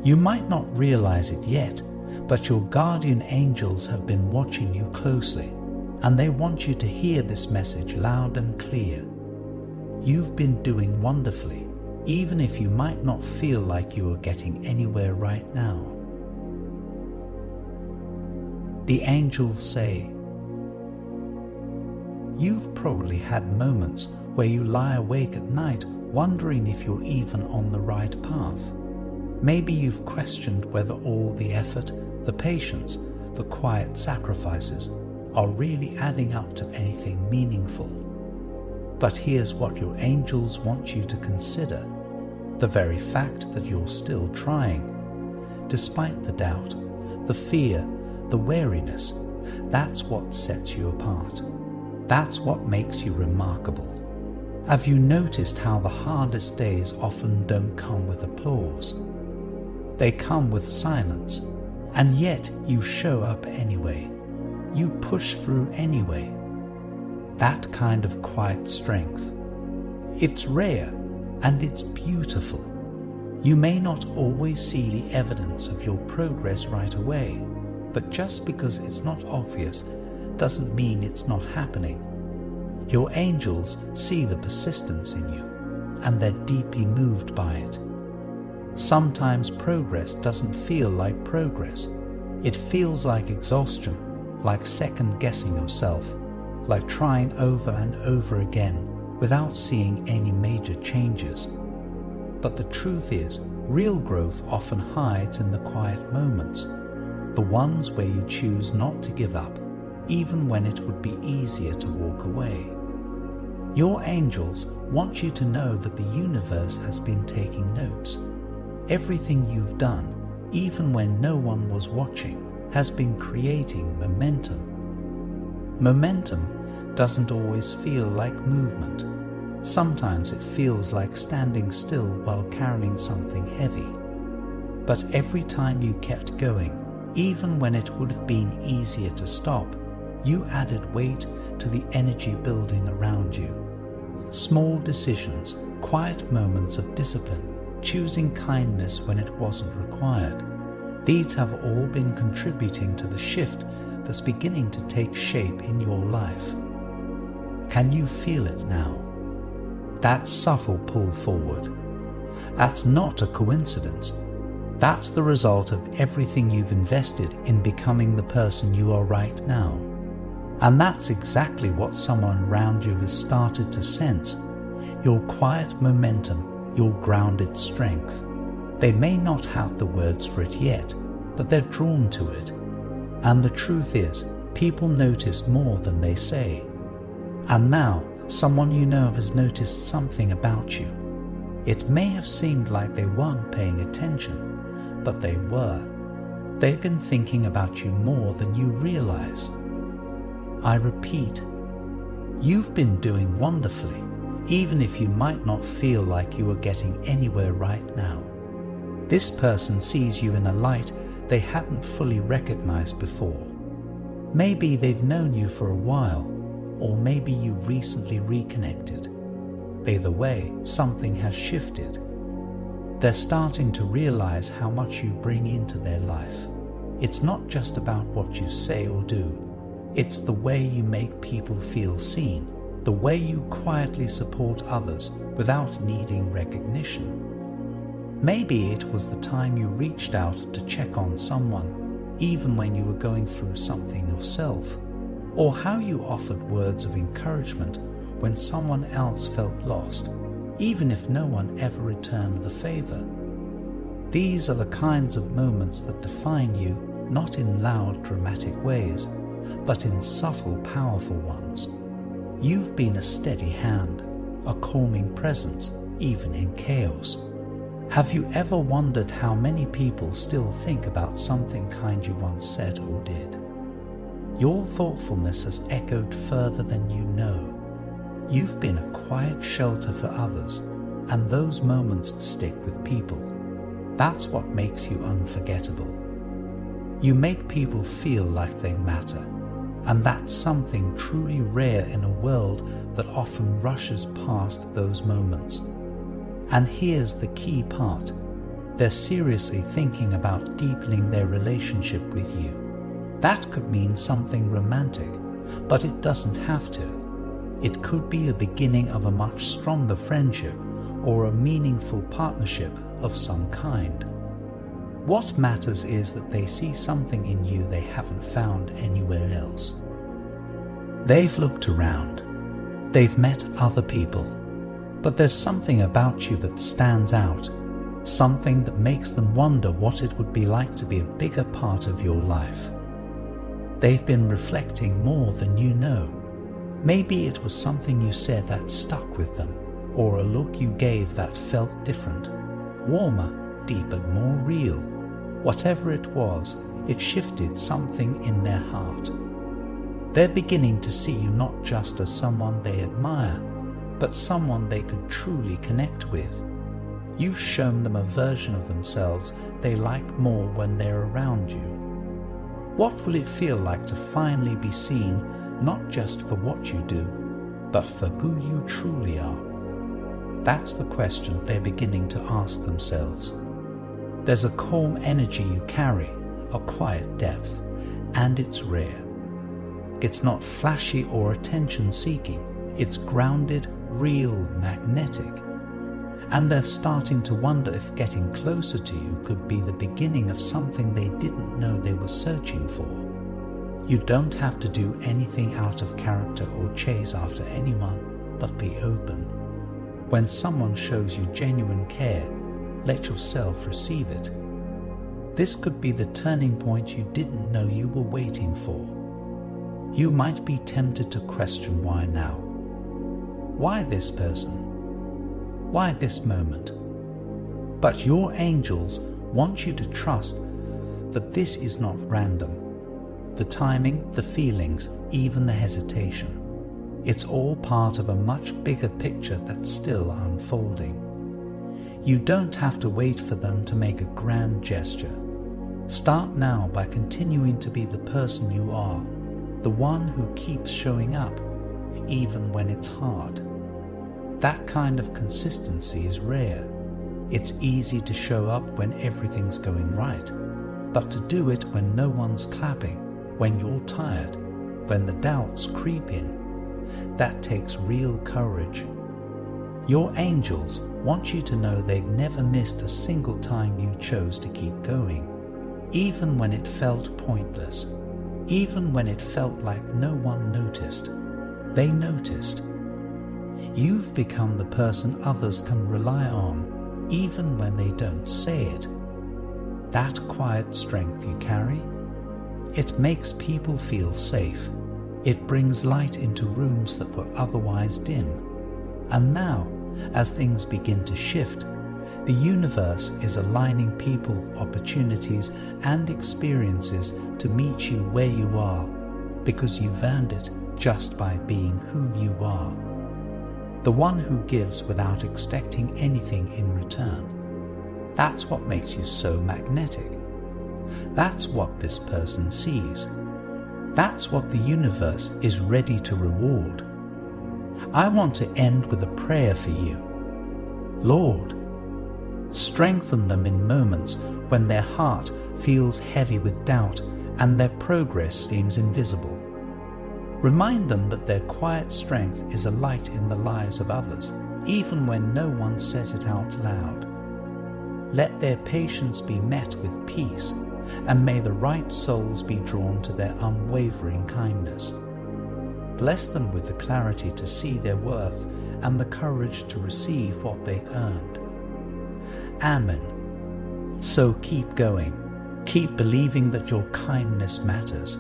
You might not realize it yet, but your guardian angels have been watching you closely, and they want you to hear this message loud and clear. You've been doing wonderfully, even if you might not feel like you are getting anywhere right now. The angels say, you've probably had moments where you lie awake at night wondering if you're even on the right path. Maybe you've questioned whether all the effort, the patience, the quiet sacrifices are really adding up to anything meaningful. But here's what your angels want you to consider: the very fact that you're still trying. Despite the doubt, the fear, the wariness, that's what sets you apart. That's what makes you remarkable. Have you noticed how the hardest days often don't come with applause? They come with silence, and yet you show up anyway. You push through anyway. That kind of quiet strength. It's rare and it's beautiful. You may not always see the evidence of your progress right away, but just because it's not obvious doesn't mean it's not happening. Your angels see the persistence in you, and they're deeply moved by it. Sometimes progress doesn't feel like progress. It feels like exhaustion, like second-guessing yourself, like trying over and over again without seeing any major changes. But the truth is, real growth often hides in the quiet moments, the ones where you choose not to give up, even when it would be easier to walk away. Your angels want you to know that the universe has been taking notes. Everything you've done, even when no one was watching, has been creating momentum. Momentum doesn't always feel like movement. Sometimes it feels like standing still while carrying something heavy. But every time you kept going, even when it would have been easier to stop, you added weight to the energy building around you. Small decisions, quiet moments of discipline, choosing kindness when it wasn't required. These have all been contributing to the shift that's beginning to take shape in your life. Can you feel it now? That subtle pull forward. That's not a coincidence. That's the result of everything you've invested in becoming the person you are right now. And that's exactly what someone around you has started to sense. Your quiet momentum, your grounded strength. They may not have the words for it yet, but they're drawn to it. And the truth is, people notice more than they say. And now, someone you know has noticed something about you. It may have seemed like they weren't paying attention, but they were. They've been thinking about you more than you realize. I repeat, you've been doing wonderfully, even if you might not feel like you are getting anywhere right now. This person sees you in a light they hadn't fully recognized before. Maybe they've known you for a while, or maybe you recently reconnected. Either way, something has shifted. They're starting to realize how much you bring into their life. It's not just about what you say or do. It's the way you make people feel seen, the way you quietly support others without needing recognition. Maybe it was the time you reached out to check on someone, even when you were going through something yourself, or how you offered words of encouragement when someone else felt lost, even if no one ever returned the favor. These are the kinds of moments that define you, not in loud, dramatic ways, but in subtle, powerful ones. You've been a steady hand, a calming presence, even in chaos. Have you ever wondered how many people still think about something kind you once said or did? Your thoughtfulness has echoed further than you know. You've been a quiet shelter for others, and those moments stick with people. That's what makes you unforgettable. You make people feel like they matter, and that's something truly rare in a world that often rushes past those moments. And here's the key part. They're seriously thinking about deepening their relationship with you. That could mean something romantic, but it doesn't have to. It could be a beginning of a much stronger friendship or a meaningful partnership of some kind. What matters is that they see something in you they haven't found anywhere else. They've looked around. They've met other people. But there's something about you that stands out, something that makes them wonder what it would be like to be a bigger part of your life. They've been reflecting more than you know. Maybe it was something you said that stuck with them, or a look you gave that felt different, warmer, deeper, more real. Whatever it was, it shifted something in their heart. They're beginning to see you not just as someone they admire, but someone they could truly connect with. You've shown them a version of themselves they like more when they're around you. What will it feel like to finally be seen not just for what you do, but for who you truly are? That's the question they're beginning to ask themselves. There's a calm energy you carry, a quiet depth, and it's rare. It's not flashy or attention-seeking. It's grounded, real, magnetic. And they're starting to wonder if getting closer to you could be the beginning of something they didn't know they were searching for. You don't have to do anything out of character or chase after anyone, but be open. When someone shows you genuine care, let yourself receive it. This could be the turning point you didn't know you were waiting for. You might be tempted to question why now. Why this person? Why this moment? But your angels want you to trust that this is not random. The timing, the feelings, even the hesitation. It's all part of a much bigger picture that's still unfolding. You don't have to wait for them to make a grand gesture. Start now by continuing to be the person you are, the one who keeps showing up, even when it's hard. That kind of consistency is rare. It's easy to show up when everything's going right, but to do it when no one's clapping, when you're tired, when the doubts creep in, that takes real courage. Your angels want you to know they've never missed a single time you chose to keep going, even when it felt pointless, even when it felt like no one noticed. They noticed. You've become the person others can rely on, even when they don't say it. That quiet strength you carry, it makes people feel safe. It brings light into rooms that were otherwise dim. And now, as things begin to shift, the universe is aligning people, opportunities, and experiences to meet you where you are, because you've earned it just by being who you are. The one who gives without expecting anything in return. That's what makes you so magnetic. That's what this person sees. That's what the universe is ready to reward. I want to end with a prayer for you. Lord, strengthen them in moments when their heart feels heavy with doubt and their progress seems invisible. Remind them that their quiet strength is a light in the lives of others, even when no one says it out loud. Let their patience be met with peace, and may the right souls be drawn to their unwavering kindness. Bless them with the clarity to see their worth and the courage to receive what they've earned. Amen. So keep going. Keep believing that your kindness matters,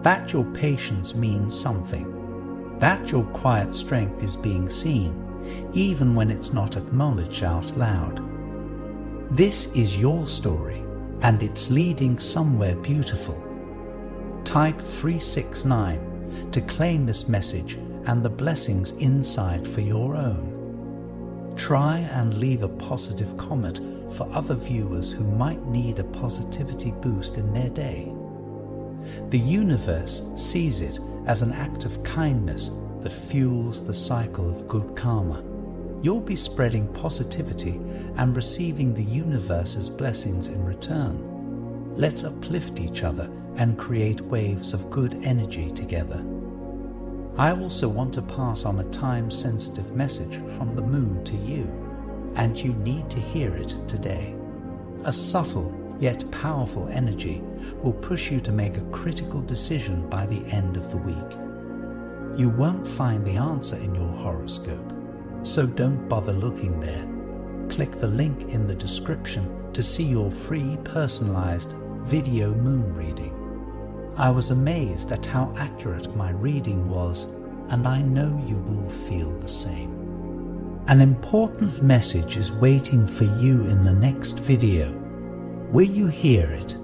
that your patience means something, that your quiet strength is being seen, even when it's not acknowledged out loud. This is your story, and it's leading somewhere beautiful. Type 369 to claim this message and the blessings inside for your own. Try and leave a positive comment for other viewers who might need a positivity boost in their day. The universe sees it as an act of kindness that fuels the cycle of good karma. You'll be spreading positivity and receiving the universe's blessings in return. Let's uplift each other and create waves of good energy together. I also want to pass on a time-sensitive message from the moon to you, and you need to hear it today. A subtle yet powerful energy will push you to make a critical decision by the end of the week. You won't find the answer in your horoscope, so don't bother looking there. Click the link in the description to see your free personalized video moon reading. I was amazed at how accurate my reading was, and I know you will feel the same. An important message is waiting for you in the next video. Will you hear it?